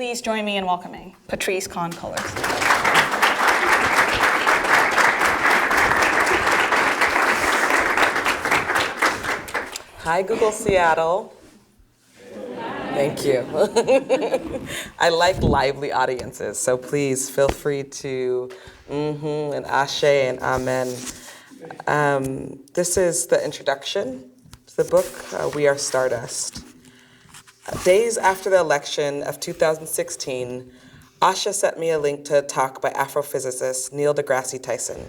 please join me in welcoming Patrisse Cullors. Hi, Google Seattle. Thank you. I like lively audiences, so please feel free to and Asha and amen. This is the introduction to the book, We Are Stardust. Days after the election of 2016, Asha sent me a link to a talk by Afrophysicist Neil deGrasse Tyson.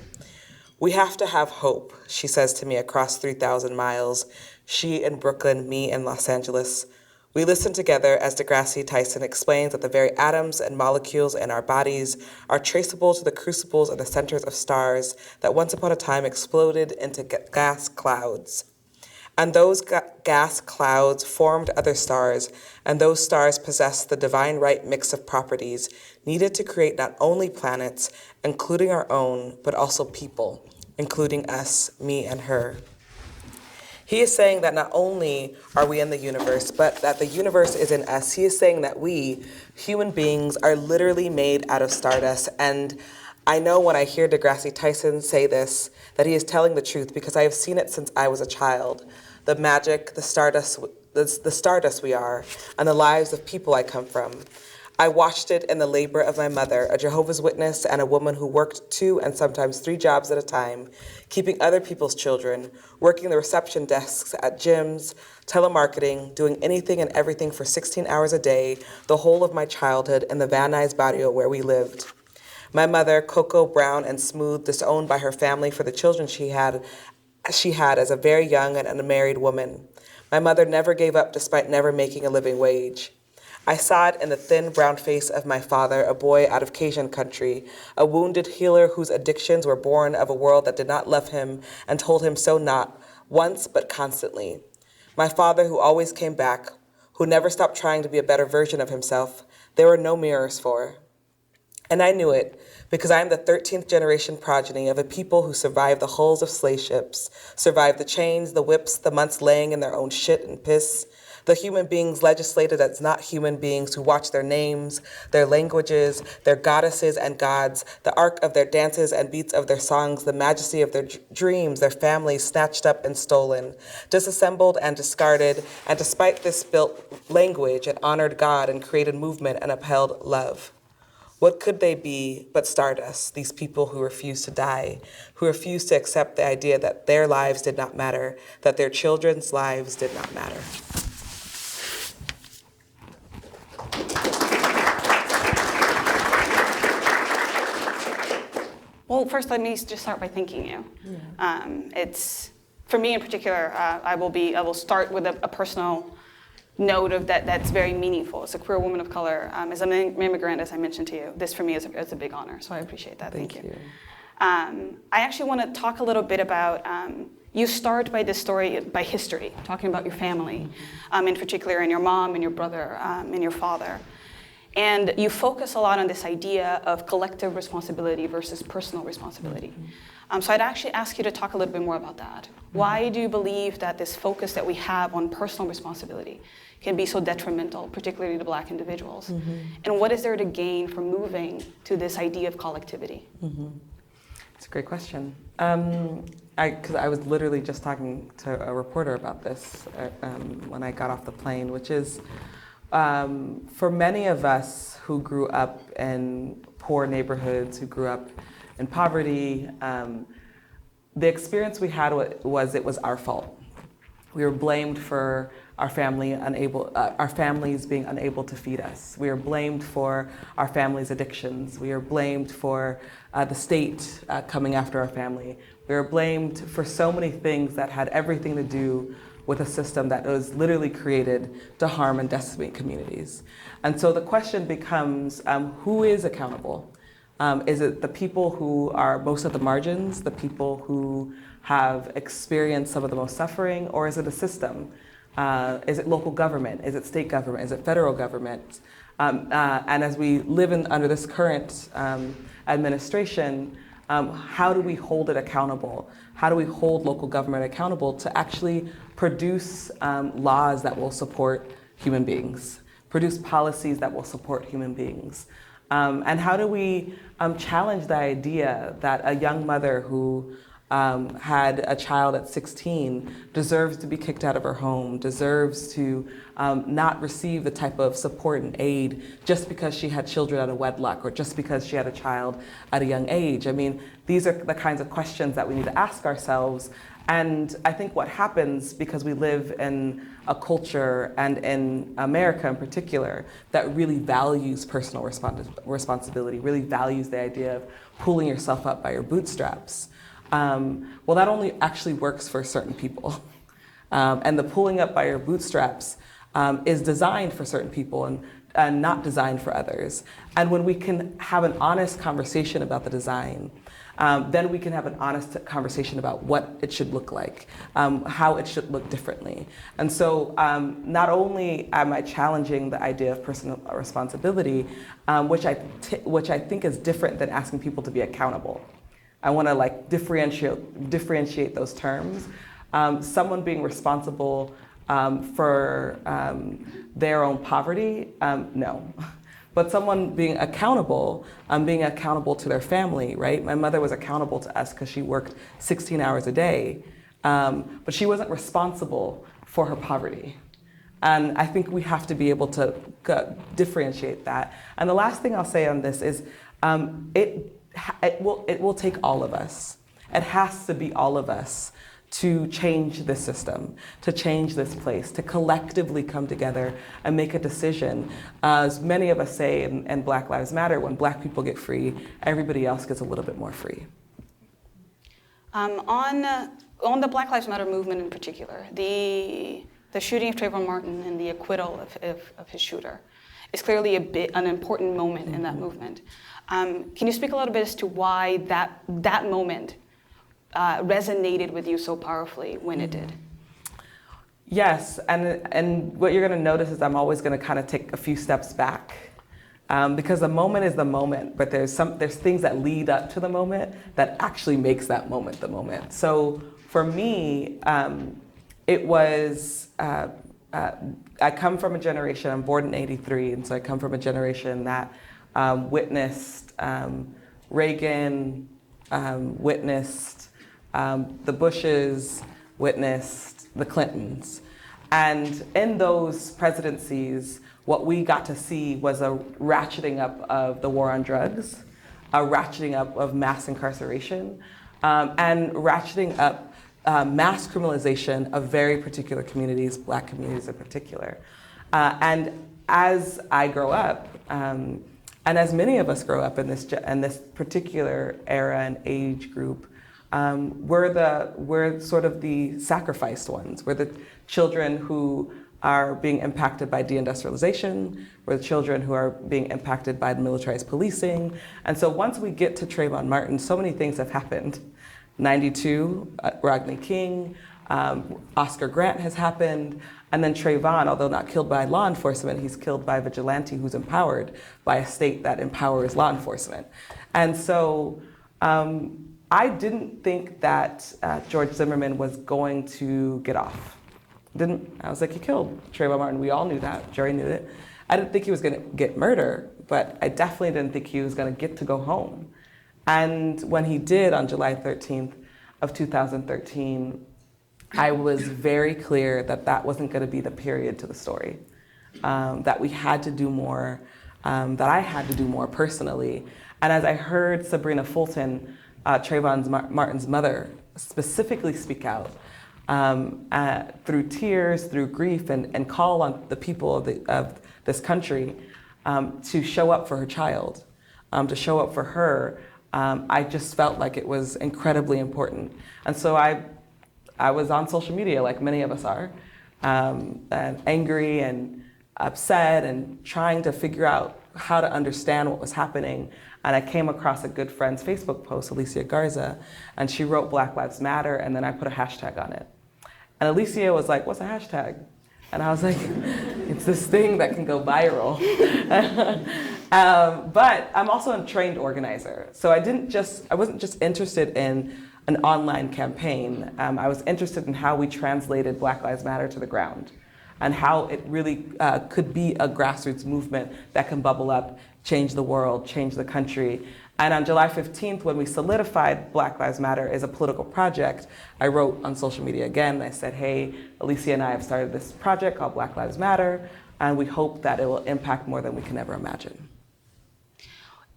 We have to have hope, she says to me across 3,000 miles, she in Brooklyn, me in Los Angeles. We listen together as deGrasse Tyson explains that the very atoms and molecules in our bodies are traceable to the crucibles and the centers of stars that once upon a time exploded into gas clouds. And those gas clouds formed other stars, and those stars possessed the divine right mix of properties needed to create not only planets, including our own, but also people, including us, me and her. He is saying that not only are we in the universe, but that the universe is in us. He is saying that we, human beings, are literally made out of stardust. And I know when I hear deGrasse Tyson say this, that he is telling the truth because I have seen it since I was a child. The magic, the stardust we are, and the lives of people I come from. I watched it in the labor of my mother, a Jehovah's Witness and a woman who worked 2 and sometimes 3 jobs at a time, keeping other people's children, working the reception desks at gyms, telemarketing, doing anything and everything for 16 hours a day, the whole of my childhood in the Van Nuys barrio where we lived. My mother, cocoa brown and smooth, disowned by her family for the children she had as a very young and unmarried woman. My mother never gave up despite never making a living wage. I saw it in the thin brown face of my father, a boy out of Cajun country, a wounded healer whose addictions were born of a world that did not love him and told him so not once but constantly. My father who always came back, who never stopped trying to be a better version of himself, there were no mirrors for. And I knew it because I am the 13th generation progeny of a people who survived the hulls of slave ships, survived the chains, the whips, the months laying in their own shit and piss, the human beings legislated as not human beings who watch their names, their languages, their goddesses and gods, the arc of their dances and beats of their songs, the majesty of their dreams, their families snatched up and stolen, disassembled and discarded, and despite this built language and honored God and created movement and upheld love. What could they be but stardust, these people who refuse to die, who refuse to accept the idea that their lives did not matter, that their children's lives did not matter? Well, first, let me just start by thanking you. Yeah. It's, for me in particular, I will start with a personal note of that's very meaningful. As a queer woman of color, as an immigrant, as I mentioned to you, this for me is a big honor, so I appreciate that. Thank you. I actually want to talk a little bit about, you start by this story, by history, talking about your family, in particular, and your mom and your brother and your father. And you focus a lot on this idea of collective responsibility versus personal responsibility. So I'd actually ask you to talk a little bit more about that. Why do you believe that this focus that we have on personal responsibility can be so detrimental, particularly to Black individuals? And what is there to gain from moving to this idea of collectivity? It's a great question. Because I was literally just talking to a reporter about this when I got off the plane, which is, for many of us who grew up in poor neighborhoods, who grew up in poverty, the experience we had was it was our fault. We were blamed for our families being unable to feed us. We were blamed for our family's addictions. We were blamed for the state coming after our family. We were blamed for so many things that had everything to do with a system that was literally created to harm and decimate communities. And so the question becomes, who is accountable? Is it the people who are most at the margins, the people who have experienced some of the most suffering, or is it a system? Is it local government? Is it state government? Is it federal government? And as we live under this current administration, how do we hold it accountable? How do we hold local government accountable to actually produce laws that will support human beings? produce policies that will support human beings? And how do we challenge the idea that a young mother who had a child at 16 deserves to be kicked out of her home, deserves to not receive the type of support and aid just because she had children out of wedlock or just because she had a child at a young age? I mean, these are the kinds of questions that we need to ask ourselves. And I think what happens, because we live in a culture, and in America in particular, that really values personal responsibility, really values the idea of pulling yourself up by your bootstraps. Well, that only actually works for certain people. And the pulling up by your bootstraps is designed for certain people and not designed for others. And when we can have an honest conversation about the design, then we can have an honest conversation about what it should look like, how it should look differently. And so not only am I challenging the idea of personal responsibility, which I think is different than asking people to be accountable. I want to like differentiate those terms. Someone being responsible for their own poverty, no. But someone being accountable to their family, right? My mother was accountable to us because she worked 16 hours a day, but she wasn't responsible for her poverty. And I think we have to be able to differentiate that. And the last thing I'll say on this is it will take all of us. It has to be all of us to change this system, to change this place, to collectively come together and make a decision. As many of us say in Black Lives Matter, when Black people get free, everybody else gets a little bit more free. On the Black Lives Matter movement in particular, the shooting of Trayvon Martin and the acquittal of his shooter is clearly an important moment in that movement. Can you speak a little bit as to why that moment resonated with you so powerfully when it did? Yes, and what you're going to notice is I'm always going to kind of take a few steps back, because the moment is the moment, but there's things that lead up to the moment that actually makes that moment the moment. So for me, it was I come from a generation. I'm born in '83, and so I come from a generation that witnessed Reagan, witnessed the Bushes, witnessed the Clintons. And in those presidencies, what we got to see was a ratcheting up of the war on drugs, a ratcheting up of mass incarceration, and ratcheting up mass criminalization of very particular communities, Black communities in particular. And as I grow up, and as many of us grow up in this particular era and age group, we're sort of the sacrificed ones. We're the children who are being impacted by deindustrialization. We're the children who are being impacted by militarized policing. And so once we get to Trayvon Martin, so many things have happened. 92, Rodney King, Oscar Grant has happened, and then Trayvon, although not killed by law enforcement, he's killed by a vigilante who's empowered by a state that empowers law enforcement. And so I didn't think that George Zimmerman was going to get off. I was like, he killed Trayvon Martin. We all knew that. Jury knew it. I didn't think he was going to get murdered, but I definitely didn't think he was going to get to go home. And when he did on July 13th of 2013, I was very clear that that wasn't going to be the period to the story, that we had to do more, that I had to do more personally. And as I heard Sabrina Fulton, Trayvon Martin's mother, specifically speak out through tears, through grief, and call on the people of this country to show up for her child, to show up for her, I just felt like it was incredibly important. And so I was on social media, like many of us are, and angry and upset and trying to figure out how to understand what was happening. And I came across a good friend's Facebook post, Alicia Garza, and she wrote Black Lives Matter, and then I put a hashtag on it. And Alicia was like, what's a hashtag? And I was like, it's this thing that can go viral. But I'm also a trained organizer. So I wasn't just interested in an online campaign. I was interested in how we translated Black Lives Matter to the ground. and how it really could be a grassroots movement that can bubble up, change the world, change the country. And on July 15th, when we solidified Black Lives Matter as a political project, I wrote on social media again. I said, hey, Alicia and I have started this project called Black Lives Matter, and we hope that it will impact more than we can ever imagine.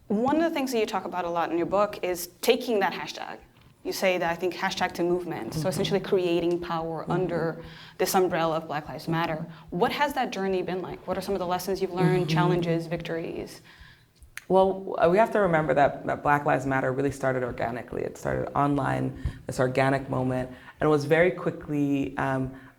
One of the things that you talk about a lot in your book is taking that hashtag. You say that, I think, hashtag to movement, so essentially creating power under this umbrella of Black Lives Matter. What has that journey been like? What are some of the lessons you've learned, challenges, victories? Well, we have to remember that Black Lives Matter really started organically. It started online, this organic moment, and was very quickly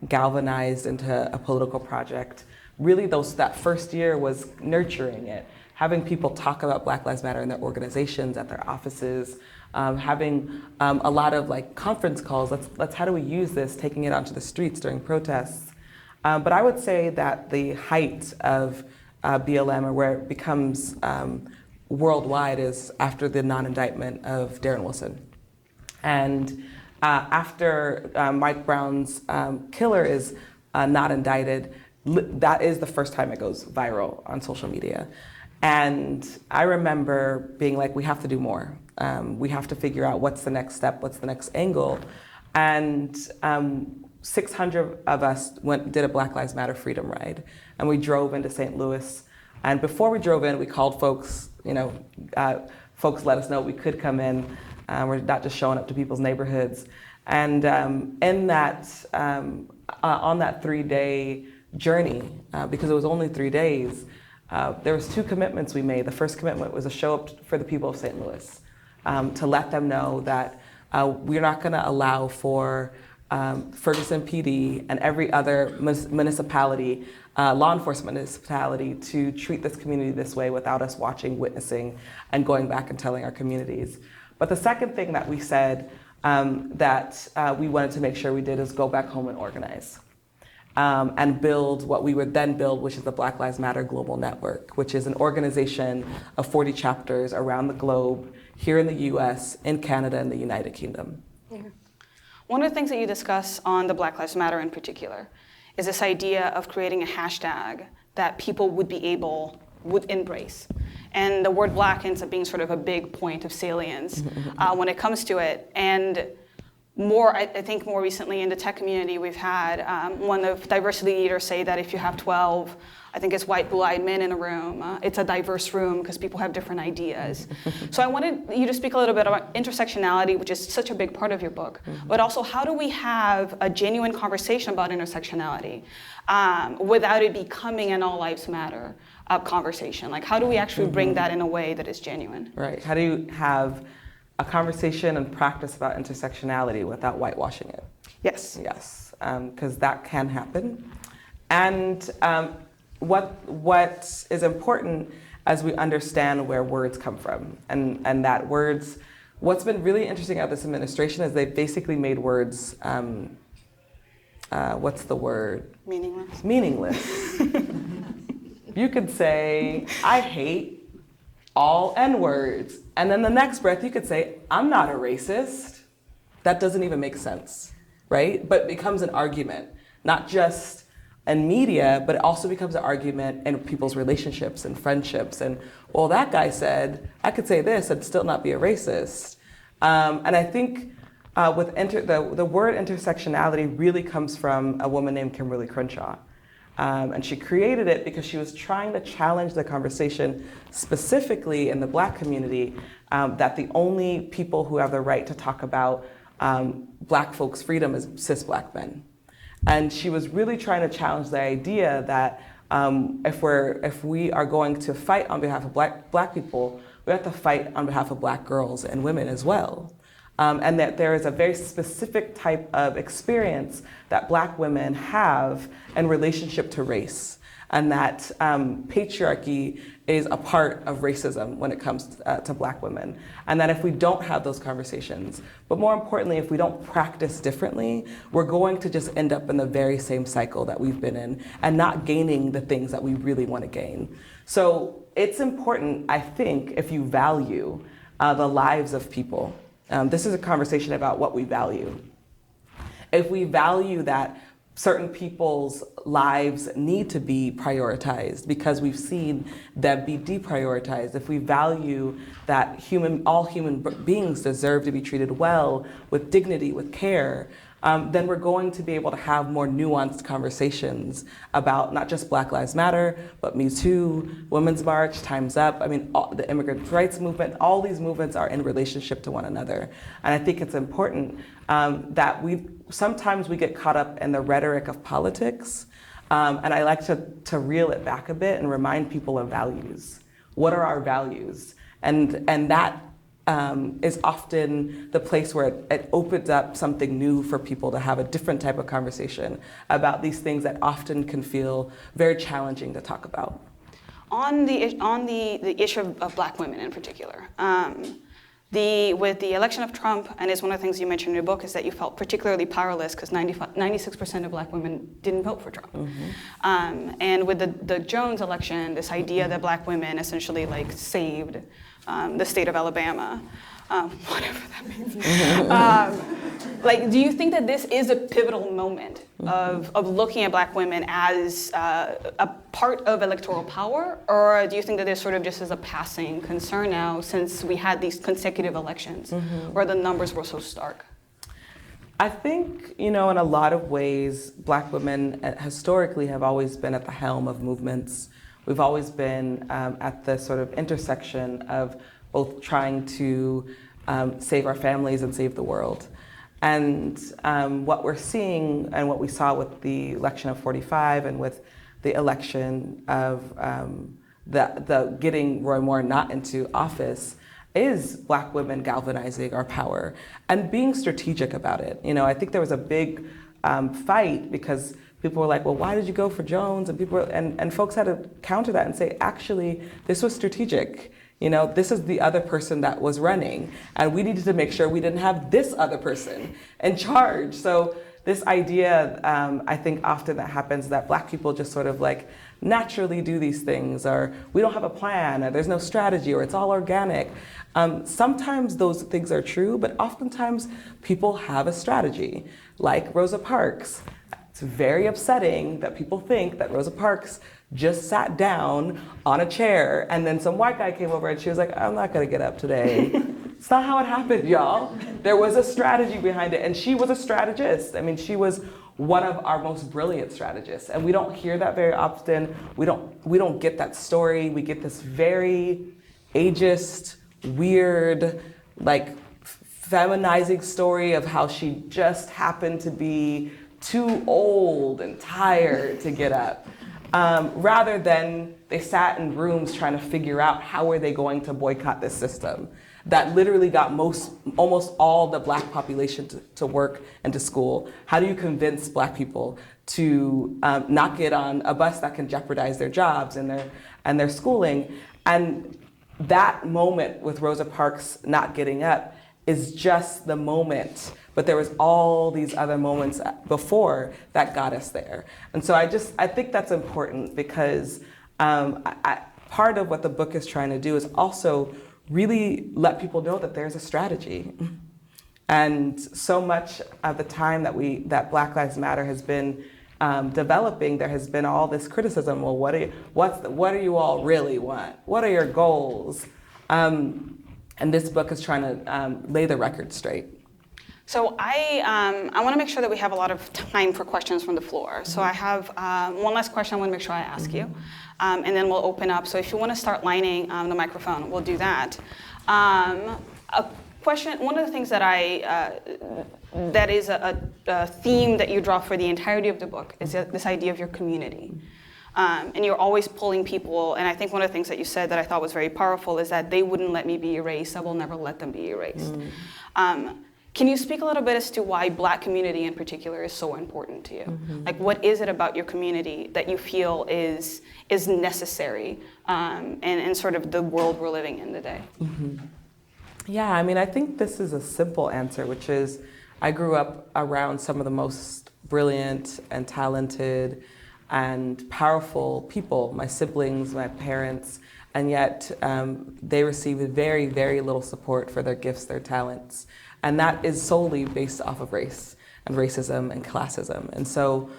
galvanized into a political project. Really, that first year was nurturing it, having people talk about Black Lives Matter in their organizations, at their offices, having a lot of conference calls. Let's how do we use this? Taking it onto the streets during protests. But I would say that the height of BLM, or where it becomes worldwide, is after the non-indictment of Darren Wilson. And after Mike Brown's killer is not indicted, that is the first time it goes viral on social media. And I remember being like, we have to do more. We have to figure out what's the next step, what's the next angle. And 600 of us did a Black Lives Matter freedom ride. And we drove into St. Louis. And before we drove in, we called folks, folks let us know we could come in. We're not just showing up to people's neighborhoods. And in that, on that 3-day journey, because it was only 3 days, there was 2 commitments we made. The first commitment was to show up for the people of St. Louis, to let them know that we're not going to allow for Ferguson PD and every other municipality, law enforcement municipality, to treat this community this way without us watching, witnessing, and going back and telling our communities. But the second thing that we said that we wanted to make sure we did is go back home and organize. And build what we would then build, which is the Black Lives Matter Global Network, which is an organization of 40 chapters around the globe, here in the US, in Canada, and the United Kingdom. Yeah. One of the things that you discuss on the Black Lives Matter in particular is this idea of creating a hashtag that people would embrace. And the word Black ends up being sort of a big point of salience when it comes to it. And I think more recently in the tech community, we've had one of diversity leaders say that if you have 12, I think it's white, blue-eyed men in a room, it's a diverse room because people have different ideas. So I wanted you to speak a little bit about intersectionality, which is such a big part of your book, but also how do we have a genuine conversation about intersectionality without it becoming an all lives matter conversation? Like, how do we actually bring that in a way that is genuine? Right, how do you have a conversation and practice about intersectionality without whitewashing it? Yes. Yes, because that can happen. And what is important as we understand where words come from, and that words, what's been really interesting about this administration is they've basically made words, what's the word? Meaningless. Meaningless. You could say, I hate all N-words. And then the next breath you could say, I'm not a racist. That doesn't even make sense, right? But it becomes an argument, not just in media, but it also becomes an argument in people's relationships and friendships. And, well, that guy said, I could say this and still not be a racist. And I think with the word intersectionality really comes from a woman named Kimberly Crenshaw. And she created it because she was trying to challenge the conversation specifically in the Black community that the only people who have the right to talk about Black folks' freedom is cis Black men. And she was really trying to challenge the idea that if we are going to fight on behalf of Black people, we have to fight on behalf of Black girls and women as well. And that there is a very specific type of experience that Black women have in relationship to race, and that patriarchy is a part of racism when it comes to Black women. And that if we don't have those conversations, but more importantly, if we don't practice differently, we're going to just end up in the very same cycle that we've been in and not gaining the things that we really want to gain. So it's important, I think, if you value the lives of people. This is a conversation about what we value. If we value that certain people's lives need to be prioritized because we've seen them be deprioritized. If we value that all human beings deserve to be treated well, with dignity, with care, then we're going to be able to have more nuanced conversations about not just Black Lives Matter, but Me Too, Women's March, Time's Up. I mean, the immigrant rights movement, all these movements are in relationship to one another. And I think it's important that sometimes we get caught up in the rhetoric of politics. And I like to reel it back a bit and remind people of values. What are our values? And that is often the place where it opens up something new for people to have a different type of conversation about these things that often can feel very challenging to talk about. On the issue of Black women in particular, with the election of Trump, and it's one of the things you mentioned in your book, is that you felt particularly powerless because 96% of Black women didn't vote for Trump. Mm-hmm. And with the Jones election, this idea that Black women essentially saved the state of Alabama, whatever that means. Do you think that this is a pivotal moment of looking at Black women as a part of electoral power, or do you think that this sort of just is a passing concern now since we had these consecutive elections where the numbers were so stark? I think, in a lot of ways, Black women historically have always been at the helm of movements. We've always been at the sort of intersection of both trying to save our families and save the world. And what we're seeing and what we saw with the election of 45 and with the election of the getting Roy Moore not into office is Black women galvanizing our power and being strategic about it. I think there was a big fight because people were like, well, why did you go for Jones? And folks had to counter that and say, actually, this was strategic. This is the other person that was running, and we needed to make sure we didn't have this other person in charge. So this idea, I think often that happens, that Black people just sort of naturally do these things, or we don't have a plan, or there's no strategy, or it's all organic. Sometimes those things are true, but oftentimes people have a strategy, like Rosa Parks. It's very upsetting that people think that Rosa Parks just sat down on a chair and then some white guy came over and she was like, I'm not gonna get up today. It's not how it happened, y'all. There was a strategy behind it, and she was a strategist. I mean, she was one of our most brilliant strategists, and we don't hear that very often. We don't get that story. We get this very ageist, weird, feminizing story of how she just happened to be too old and tired to get up. Rather than they sat in rooms trying to figure out how are they going to boycott this system that literally got almost all the Black population to work and to school. How do you convince Black people to not get on a bus that can jeopardize their jobs and their schooling? And that moment with Rosa Parks not getting up is just the moment, but there was all these other moments before that got us there. And so I think that's important because part of what the book is trying to do is also really let people know that there's a strategy. And so much of the time that Black Lives Matter has been developing, there has been all this criticism. Well, what do you all really want? What are your goals? And this book is trying to lay the record straight. So I want to make sure that we have a lot of time for questions from the floor. So I have one last question I want to make sure I ask you, and then we'll open up. So if you want to start lining the microphone, we'll do that. A question. One of the things that that is a theme that you draw for the entirety of the book is this idea of your community. And you're always pulling people, and I think one of the things that you said that I thought was very powerful is that they wouldn't let me be erased, I will never let them be erased. Can you speak a little bit as to why Black community in particular is so important to you? What is it about your community that you feel is necessary in sort of the world we're living in today? Yeah, I mean, I think this is a simple answer, which is I grew up around some of the most brilliant and talented and powerful people, my siblings, my parents, and yet they received very, very little support for their gifts, their talents. And that is solely based off of race. and racism and classism. And so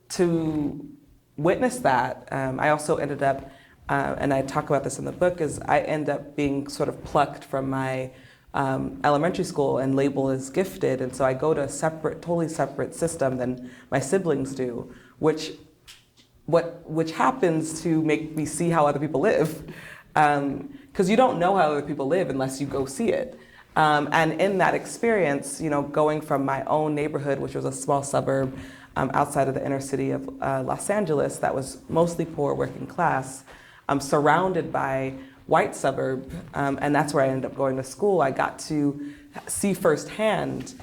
to witness that, I also ended up, and I talk about this in the book, is I end up being sort of plucked from my elementary school and labeled as gifted, and so I go to a totally separate system than my siblings do, which happens to make me see how other people live, because you don't know how other people live unless you go see it. And in that experience, going from my own neighborhood, which was a small suburb outside of the inner city of Los Angeles that was mostly poor, working class, surrounded by white suburb, and that's where I ended up going to school, I got to see firsthand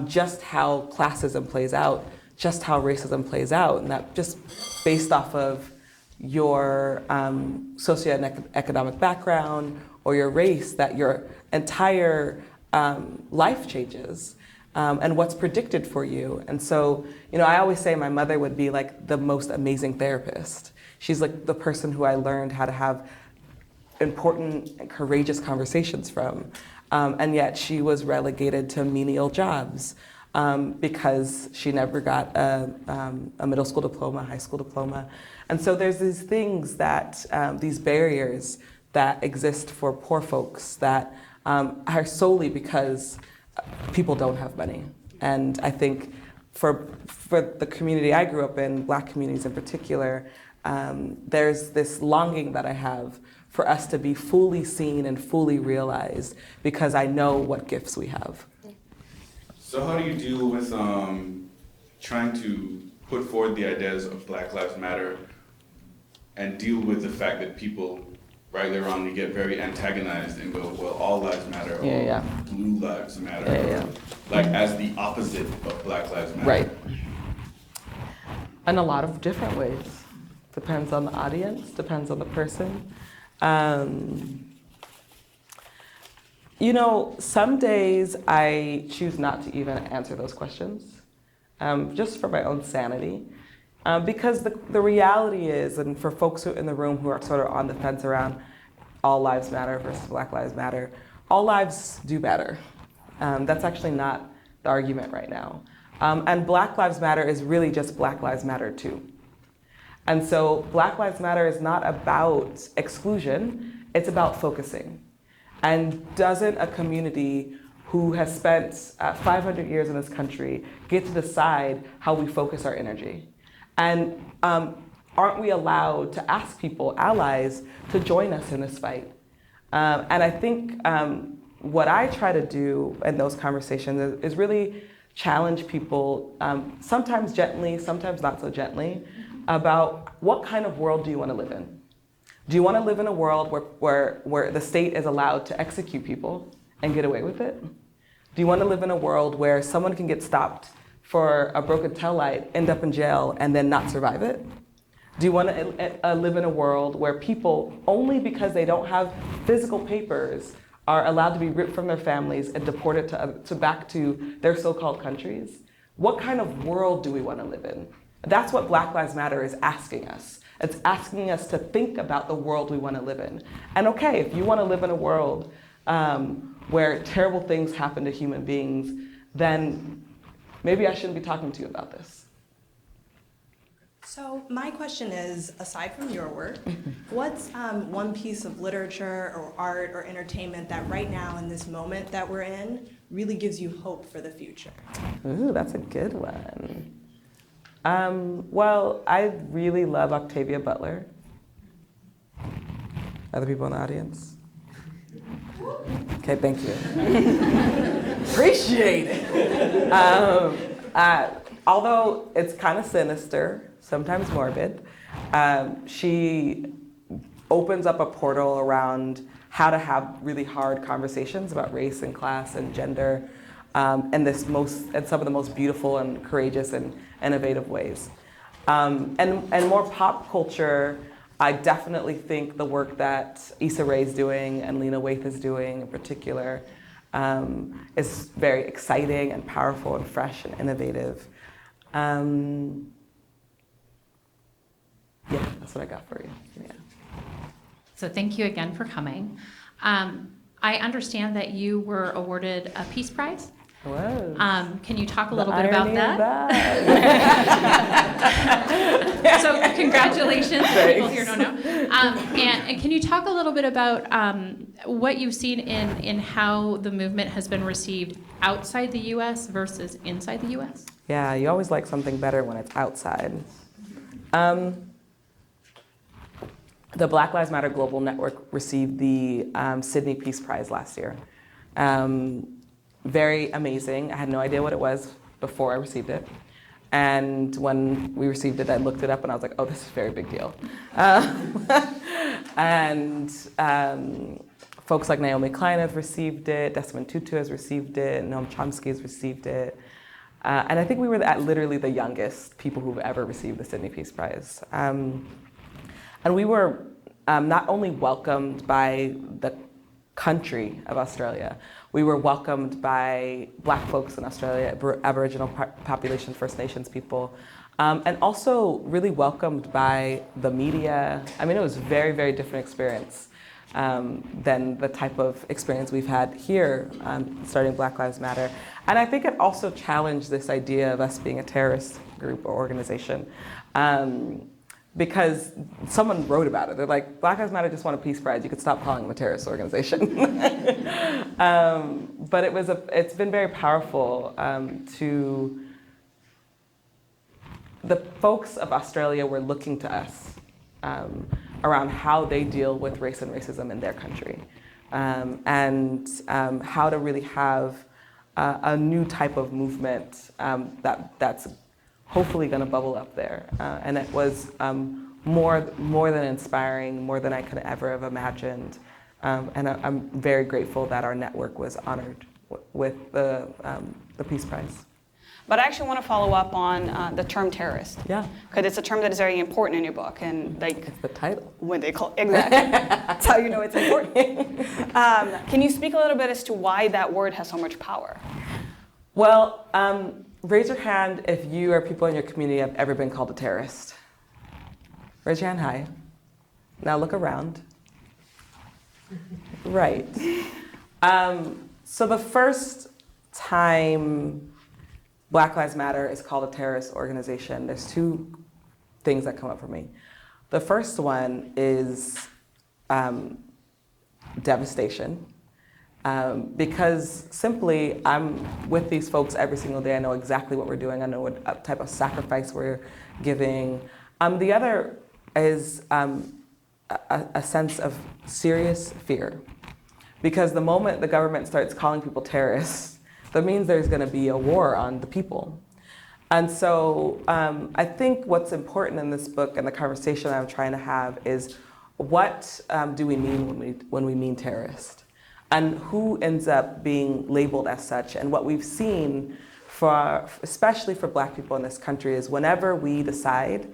just how classism plays out, just how racism plays out, and that just based off of your socioeconomic background or your race, that your entire life changes and what's predicted for you. And so, I always say my mother would be like the most amazing therapist. She's like the person who I learned how to have important and courageous conversations from. And yet she was relegated to menial jobs because she never got a middle school diploma, high school diploma. And so there's these things that, these barriers that exist for poor folks that are solely because people don't have money. And I think for the community I grew up in, Black communities in particular, there's this longing that I have for us to be fully seen and fully realized because I know what gifts we have. So how do you deal with trying to put forward the ideas of Black Lives Matter and deal with the fact that people right later on we get very antagonized and go, well, all lives matter, or blue lives matter, like as the opposite of Black Lives Matter. Right. In a lot of different ways. Depends on the audience, depends on the person. Some days I choose not to even answer those questions, just for my own sanity. Because the reality is, and for folks in the room who are sort of on the fence around all lives matter versus Black Lives Matter, all lives do matter. That's actually not the argument right now. And Black Lives Matter is really just Black Lives Matter too. And so Black Lives Matter is not about exclusion, it's about focusing. And doesn't a community who has spent 500 years in this country get to decide how we focus our energy? And aren't we allowed to ask people, allies, to join us in this fight? And I think what I try to do in those conversations is really challenge people, sometimes gently, sometimes not so gently, about what kind of world do you want to live in? Do you want to live in a world where the state is allowed to execute people and get away with it? Do you want to live in a world where someone can get stopped for a broken taillight, end up in jail, and then not survive it? Do you want to live in a world where people, only because they don't have physical papers, are allowed to be ripped from their families and deported back to their so-called countries? What kind of world do we want to live in? That's what Black Lives Matter is asking us. It's asking us to think about the world we want to live in. And okay, if you want to live in a world where terrible things happen to human beings, then maybe I shouldn't be talking to you about this. So my question is, aside from your work, what's one piece of literature or art or entertainment that right now in this moment that we're in really gives you hope for the future? Ooh, that's a good one. Well, I really love Octavia Butler. Other people in the audience? Okay, thank you. Appreciate it. Although it's kind of sinister, sometimes morbid, she opens up a portal around how to have really hard conversations about race and class and gender in some of the most beautiful and courageous and innovative ways. And more pop culture, I definitely think the work that Issa Rae is doing and Lena Waithe is doing in particular is very exciting and powerful and fresh and innovative. Yeah, that's what I got for you. Yeah. So thank you again for coming. I understand that you were awarded a Peace Prize. Whoa. Can you talk a little The bit about irony of that? that. So congratulations, people Thanks. here don't know. And can you talk a little bit about what you've seen in how the movement has been received outside the U.S. versus inside the U.S.? Yeah, you always like something better when it's outside. The Black Lives Matter Global Network received the Sydney Peace Prize last year. Very amazing. I had no idea what it was before I received it. And when we received it, I looked it up and I was like, oh, this is a very big deal. And folks like Naomi Klein have received it, Desmond Tutu has received it, Noam Chomsky has received it. And I think we were literally the youngest people who've ever received the Sydney Peace Prize. And we were not only welcomed by the country of Australia, we were welcomed by Black folks in Australia, Aboriginal population, First Nations people, and also really welcomed by the media. I mean, it was a very, very different experience than the type of experience we've had here starting Black Lives Matter. And I think it also challenged this idea of us being a terrorist group or organization. Because someone wrote about it. They're like, Black Lives Matter just won a peace prize. You could stop calling them a terrorist organization. But it's been very powerful to the folks of Australia were looking to us around how they deal with race and racism in their country, and how to really have a new type of movement that's hopefully going to bubble up there. And it was more than inspiring, more than I could ever have imagined. And I'm very grateful that our network was honored with the Peace Prize. But I actually want to follow up on the term terrorist. Yeah. Because it's a term that is very important in your book. And like It's the title. when they call exactly. That's how you know it's important. Can you speak a little bit as to why that word has so much power? Well, raise your hand if you or people in your community have ever been called a terrorist. Raise your hand high. Now look around. Right. So the first time Black Lives Matter is called a terrorist organization, there's two things that come up for me. The first one is devastation. Because simply, I'm with these folks every single day. I know exactly what we're doing. I know what type of sacrifice we're giving. The other is a sense of serious fear. Because the moment the government starts calling people terrorists, that means there's going to be a war on the people. And so I think what's important in this book and the conversation I'm trying to have is what do we mean when we mean terrorist? And who ends up being labeled as such? And what we've seen, especially for Black people in this country, is whenever we decide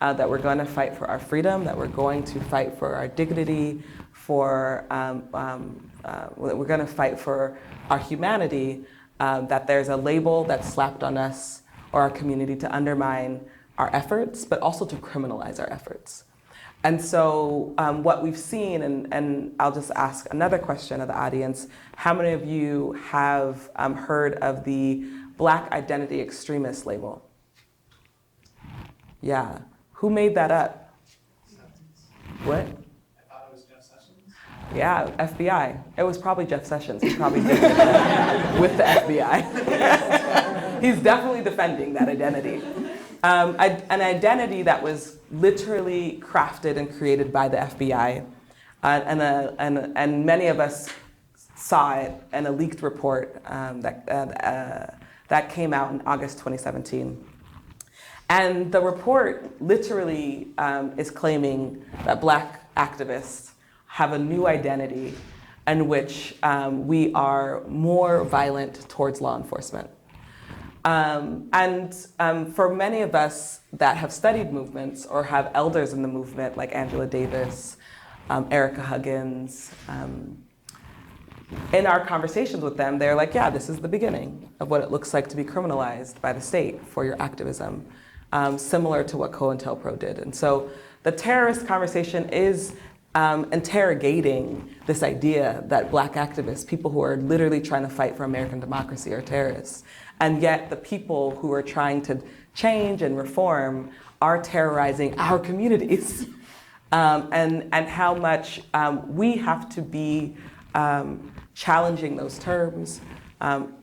that we're going to fight for our freedom, that we're going to fight for our dignity, we're going to fight for our humanity, that there's a label that's slapped on us or our community to undermine our efforts, but also to criminalize our efforts. And so what we've seen, and I'll just ask another question of the audience, how many of you have heard of the Black identity extremist label? Yeah. Who made that up? What? I thought it was Jeff Sessions. Yeah, FBI. It was probably Jeff Sessions. He probably did it with the FBI. He's definitely defending that identity. An identity that was literally crafted and created by the FBI. And many of us saw it in a leaked report that came out in August 2017. And the report literally is claiming that Black activists have a new identity in which we are more violent towards law enforcement. For many of us that have studied movements or have elders in the movement, like Angela Davis, Erica Huggins, in our conversations with them, they're like, yeah, this is the beginning of what it looks like to be criminalized by the state for your activism, similar to what COINTELPRO did. And so the terrorist conversation is interrogating this idea that Black activists, people who are literally trying to fight for American democracy, are terrorists. And yet the people who are trying to change and reform are terrorizing our communities. And how much we have to be challenging those terms,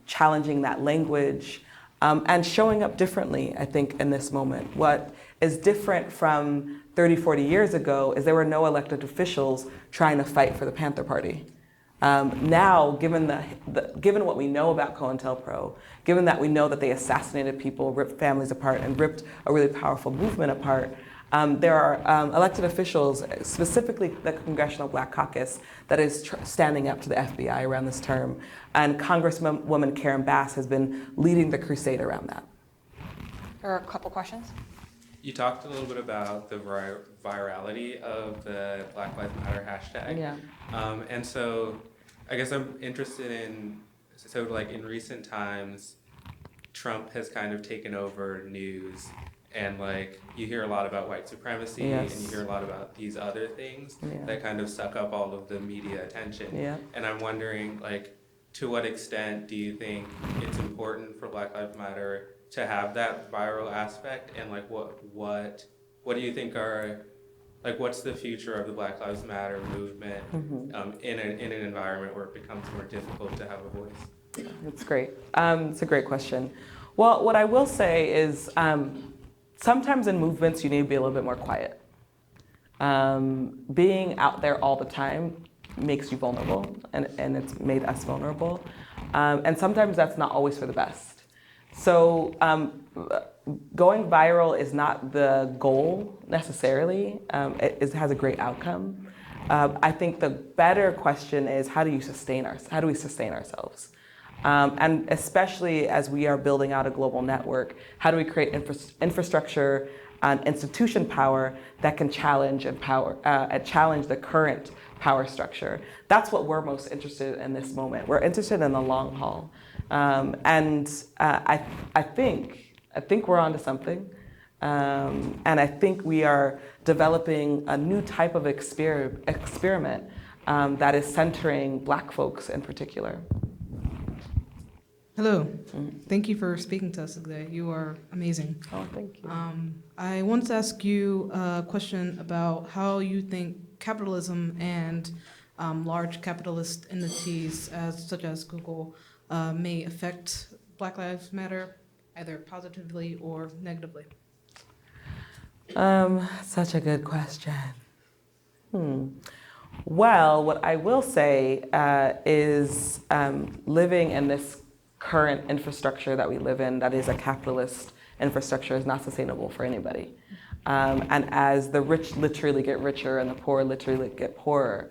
challenging that language, and showing up differently, I think, in this moment. What is different from 30, 40 years ago is there were no elected officials trying to fight for the Panther Party. Now, given what we know about COINTELPRO, given that we know that they assassinated people, ripped families apart, and ripped a really powerful movement apart, there are elected officials, specifically the Congressional Black Caucus, that is standing up to the FBI around this term. And Congresswoman Karen Bass has been leading the crusade around that. There are a couple questions. You talked a little bit about the virality of the Black Lives Matter hashtag. Yeah. And so I guess I'm interested in, so like in recent times, Trump has kind of taken over news, and like you hear a lot about white supremacy, Yes. and you hear a lot about these other things that kind of suck up all of the media attention. Yeah. And I'm wondering, like, to what extent do you think it's important for Black Lives Matter to have that viral aspect, and like what do you think are, like, what's the future of the Black Lives Matter movement in an environment where it becomes more difficult to have a voice? It's great. It's a great question. Well, what I will say is sometimes in movements you need to be a little bit more quiet. Being out there all the time makes you vulnerable, and it's made us vulnerable. And sometimes that's not always for the best. So going viral is not the goal necessarily. It has a great outcome. I think the better question is how do we sustain ourselves? And especially as we are building out a global network, how do we create infrastructure and institution power that can challenge the current power structure? That's what we're most interested in this moment. We're interested in the long haul. And I think we're onto something. And I think we are developing a new type of experiment that is centering Black folks in particular. Hello. Thank you for speaking to us today. You are amazing. Oh, thank you. I wanted to ask you a question about how you think capitalism and large capitalist entities such as Google may affect Black Lives Matter, either positively or negatively. Such a good question. Well, what I will say is living in this current infrastructure that we live in, that is a capitalist infrastructure, is not sustainable for anybody. And as the rich literally get richer and the poor literally get poorer,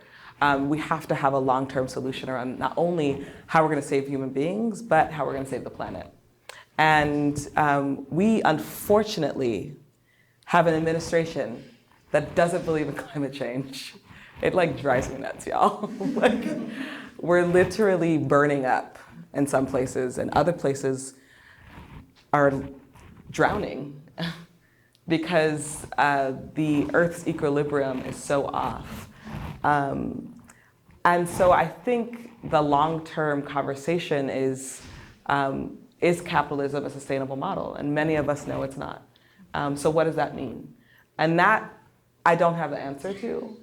we have to have a long-term solution around not only how we're going to save human beings, but how we're going to save the planet. And we unfortunately have an administration that doesn't believe in climate change. It like drives me nuts, y'all. Like, we're literally burning up in some places, and other places are drowning because the Earth's equilibrium is so off. And so I think the long-term conversation is capitalism a sustainable model? And many of us know it's not. So what does that mean? And that I don't have the answer to,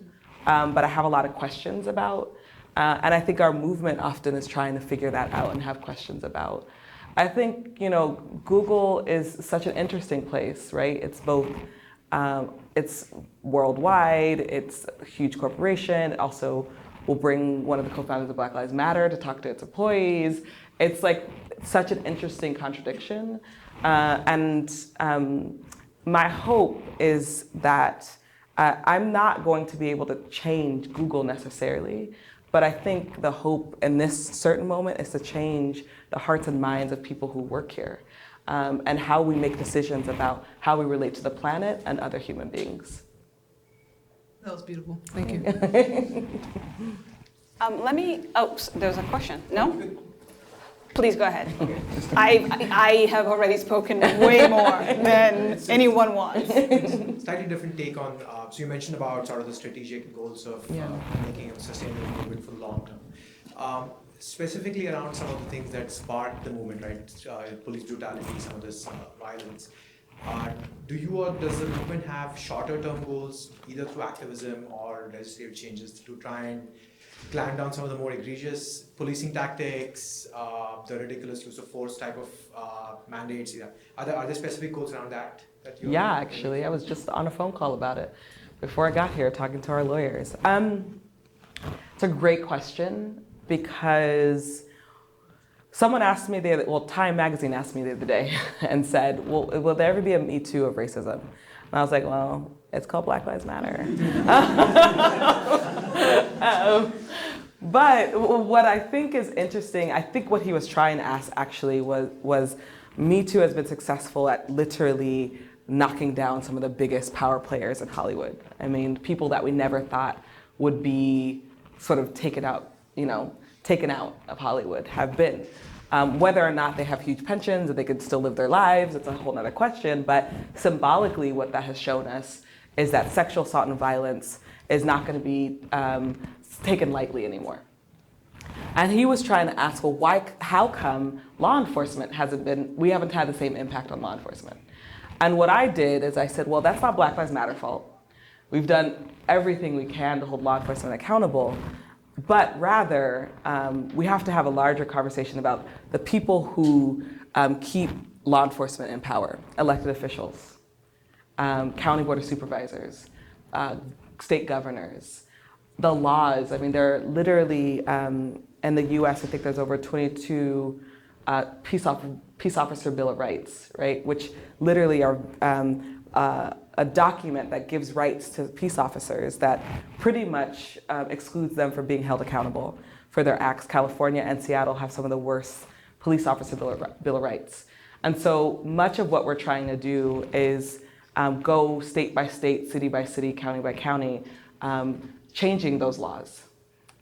but I have a lot of questions about. And I think our movement often is trying to figure that out and have questions about. I think, Google is such an interesting place, right? It's both, it's worldwide, it's a huge corporation. It also will bring one of the co-founders of Black Lives Matter to talk to its employees. It's like such an interesting contradiction. And my hope is that I'm not going to be able to change Google necessarily, but I think the hope in this certain moment is to change the hearts and minds of people who work here, and how we make decisions about how we relate to the planet and other human beings. That was beautiful. Thank you. There's a question. No? Please go ahead. I have already spoken way more than anyone wants. Slightly different take on, so you mentioned about sort of the strategic goals of making a sustainable movement for the long term. Specifically around some of the things that sparked the movement, right? Police brutality, some of this violence. Do you or does the movement have shorter term goals, either through activism or legislative changes to try and clamp down some of the more egregious policing tactics, the ridiculous use of force type of mandates? Yeah. Are there specific goals around that you're Yeah, actually, I was just on a phone call about it before I got here, talking to our lawyers. It's a great question because someone asked me Time Magazine asked me the other day and said, well, will there ever be a Me Too of racism? And I was like, well, it's called Black Lives Matter. But what I think is interesting, I think what he was trying to ask actually was Me Too has been successful at literally knocking down some of the biggest power players in Hollywood. I mean, people that we never thought would be sort of taken out of Hollywood have been. Whether or not they have huge pensions and they can still live their lives, it's a whole other question. But symbolically, what that has shown us is that sexual assault and violence is not going to be taken lightly anymore. And he was trying to ask, well, how come law enforcement we haven't had the same impact on law enforcement? And what I did is I said, well, that's not Black Lives Matter fault. We've done everything we can to hold law enforcement accountable. But rather, we have to have a larger conversation about the people who keep law enforcement in power, elected officials, county board of supervisors, state governors, the laws. I mean, there are literally, in the US, I think there's over 22 peace officer Bill of Rights, right? Which literally are a document that gives rights to peace officers that pretty much excludes them from being held accountable for their acts. California and Seattle have some of the worst police officer Bill of Rights. And so much of what we're trying to do is go state by state, city by city, county by county, changing those laws.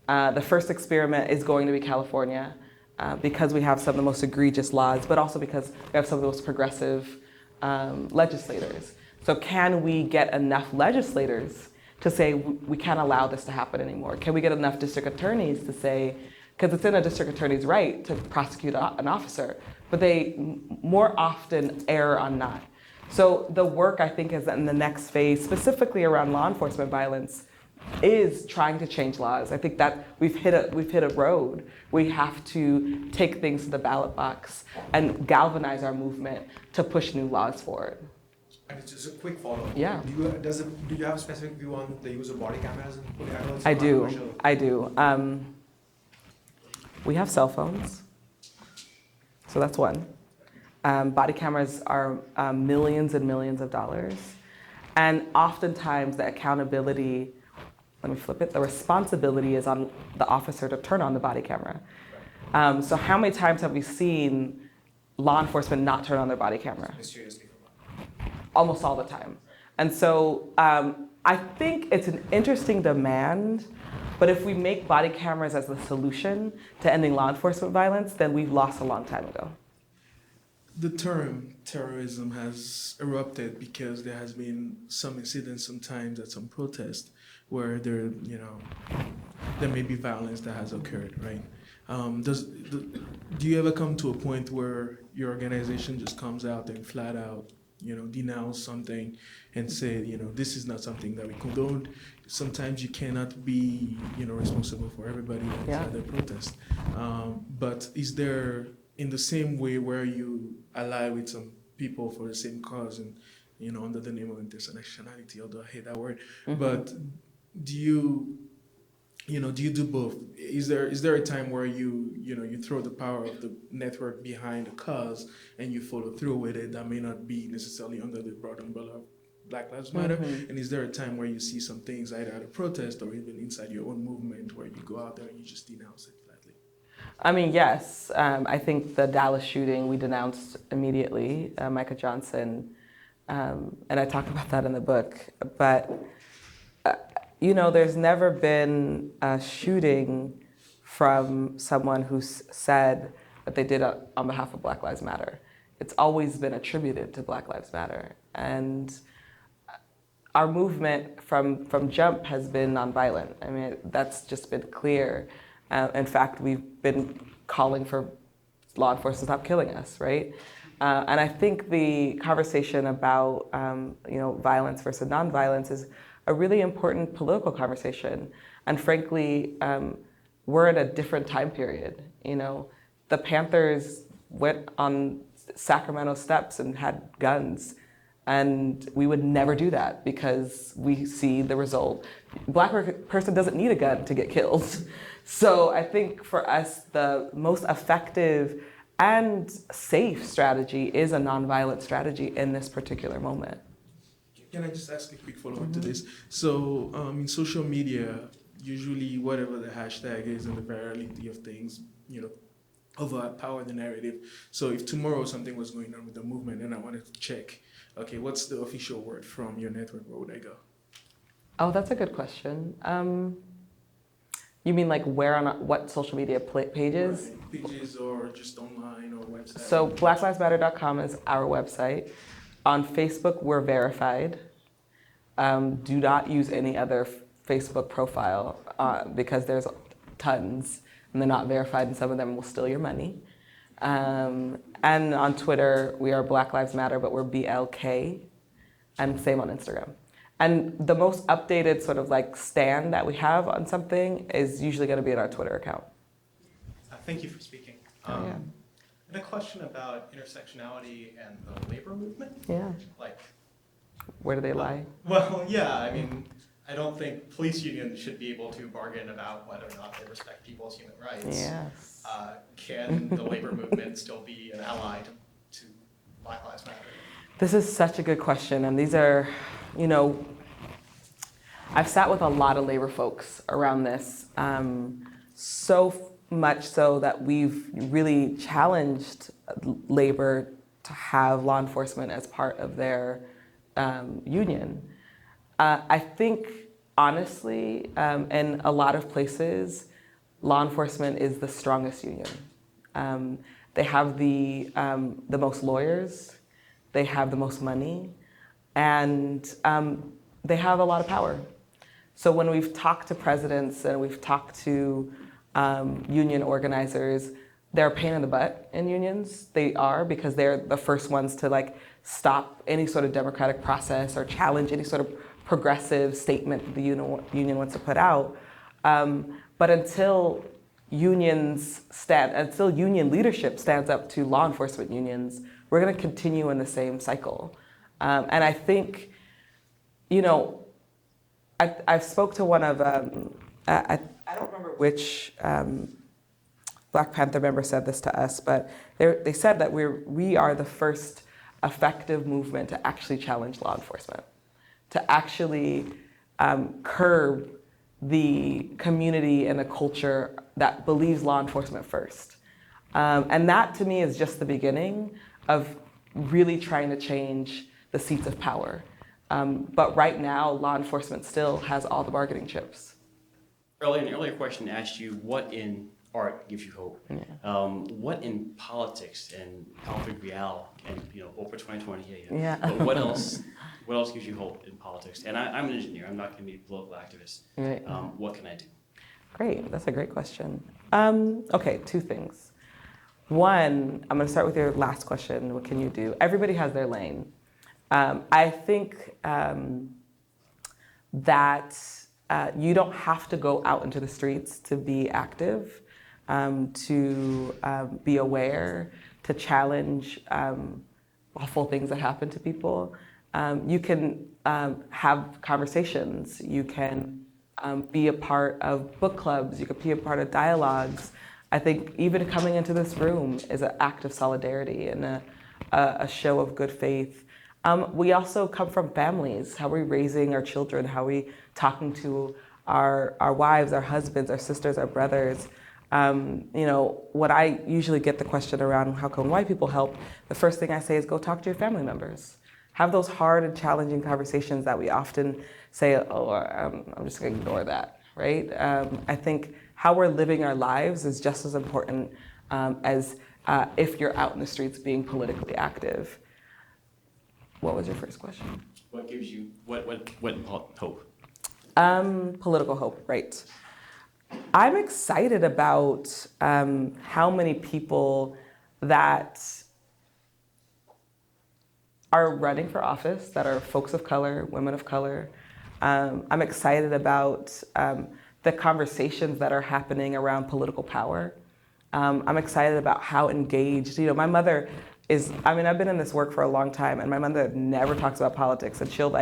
The first experiment is going to be California because we have some of the most egregious laws, but also because we have some of the most progressive legislators. So can we get enough legislators to say we can't allow this to happen anymore? Can we get enough district attorneys to say, because it's in a district attorney's right to prosecute an officer, but they more often err on not. So the work I think is in the next phase, specifically around law enforcement violence, is trying to change laws. I think that we've hit a road. We have to take things to the ballot box and galvanize our movement to push new laws forward. And it's just a quick follow-up. Yeah. Do you have a specific view on the use of body cameras in police? I do. We have cell phones, so that's one. Body cameras are millions and millions of dollars, and oftentimes the accountability. Let me flip it. The responsibility is on the officer to turn on the body camera. So how many times have we seen law enforcement not turn on their body camera? Mysteriously. Almost all the time. And so I think it's an interesting demand, but if we make body cameras as the solution to ending law enforcement violence, then we've lost a long time ago. The term terrorism has erupted because there has been some incidents sometimes at some protest where there may be violence that has occurred, right? Do you ever come to a point where your organization just comes out and flat out, denounce something and say, this is not something that we condone? Sometimes you cannot be, responsible for everybody that's at the protest. But is there, in the same way where you ally with some people for the same cause and, under the name of intersectionality, although I hate that word, but do you do both? Is there a time where you throw the power of the network behind a cause and you follow through with it that may not be necessarily under the broad umbrella of Black Lives Matter? And is there a time where you see some things either at a protest or even inside your own movement where you go out there and you just denounce it flatly? I mean, yes. I think the Dallas shooting we denounced immediately, Micah Johnson, and I talk about that in the book. But there's never been a shooting from someone who said, that they did on behalf of Black Lives Matter. It's always been attributed to Black Lives Matter. And our movement from jump has been nonviolent. I mean, that's just been clear. In fact, we've been calling for law enforcement to stop killing us, right? And I think the conversation about violence versus nonviolence is a really important political conversation. And frankly, we're in a different time period. The Panthers went on Sacramento steps and had guns. And we would never do that because we see the result. Black person doesn't need a gun to get killed. So I think for us, the most effective and safe strategy is a nonviolent strategy in this particular moment. Can I just ask a quick follow-up to this? So in social media, usually whatever the hashtag is and the virality of things, overpower the narrative. So if tomorrow something was going on with the movement and I wanted to check, okay, what's the official word from your network? Where would I go? Oh, that's a good question. You mean like where on what social media pages? Right. Pages or just online or website? So blacklivesmatter.com is our website. On Facebook, we're verified. Do not use any other Facebook profile because there's tons and they're not verified and some of them will steal your money. And on Twitter, we are Black Lives Matter, but we're BLK, and same on Instagram. And the most updated sort of like stand that we have on something is usually going to be in our Twitter account. Thank you for speaking. Yeah. And a question about intersectionality and the labor movement. Yeah. Like, where do they lie? well, yeah, I mean, I don't think police unions should be able to bargain about whether or not they respect people's human rights. Yes. Can the labor movement still be an ally to Black Lives Matter? This is such a good question, and these are, I've sat with a lot of labor folks around this, so much so that we've really challenged labor to have law enforcement as part of their union. I think, honestly, in a lot of places, law enforcement is the strongest union. They have the most lawyers, they have the most money, and they have a lot of power. So when we've talked to presidents and we've talked to union organizers, they're a pain in the butt in unions. They are, because they're the first ones to stop any sort of democratic process or challenge any sort of progressive statement that the union wants to put out. But until union leadership stands up to law enforcement unions, we're going to continue in the same cycle. And I think, I spoke to one of, I don't remember which Black Panther member said this to us, but they said that we are the first effective movement to actually challenge law enforcement, to actually curb the community and the culture that believes law enforcement first. And that to me is just the beginning of really trying to change the seats of power. But right now, law enforcement still has all the bargaining chips. An earlier question asked you what in art gives you hope. Yeah. What in politics and conflict real and hope for 2020? Yeah. But what else gives you hope in politics? And I'm an engineer. I'm not going to be a political activist. Right. What can I do? Great. That's a great question. Okay, two things. One, I'm going to start with your last question. What can you do? Everybody has their lane. I think that you don't have to go out into the streets to be active, to be aware, to challenge awful things that happen to people. You can have conversations. You can be a part of book clubs. You can be a part of dialogues. I think even coming into this room is an act of solidarity and a show of good faith. We also come from families. How are we raising our children? How are we talking to our wives, our husbands, our sisters, our brothers? When I usually get the question around how can white people help, the first thing I say is go talk to your family members. Have those hard and challenging conversations that we often say, I'm just going to ignore that, right? I think how we're living our lives is just as important as if you're out in the streets being politically active. What was your first question? What gives you hope? Political hope, right. I'm excited about how many people that are running for office that are folks of color, women of color. I'm excited about the conversations that are happening around political power. I'm excited about how engaged, my mother is, I've been in this work for a long time, and my mother never talks about politics, and she'll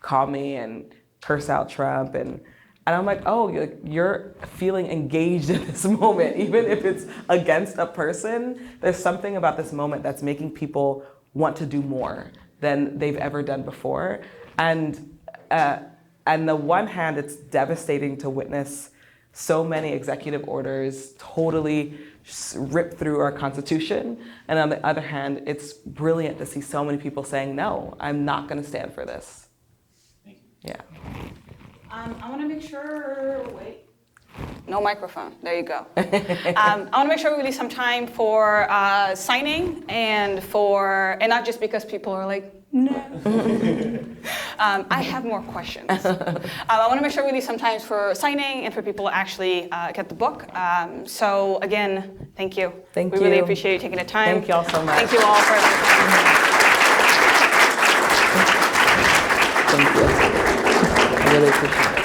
call me and curse out Trump, and I'm like, oh, you're feeling engaged in this moment, even if it's against a person. There's something about this moment that's making people want to do more than they've ever done before. And on the one hand, it's devastating to witness so many executive orders totally rip through our Constitution. And on the other hand, it's brilliant to see so many people saying, no, I'm not gonna stand for this. Thank you. Yeah. I want to make sure, no microphone, there you go. I want to make sure we leave some time for signing and not just because people are like, no. I have more questions. I want to make sure we leave some time for signing and for people to actually get the book. So again, thank you. Thank you. We really appreciate you taking the time. Thank you all so much. Thank you all for Thank you. I really appreciate it.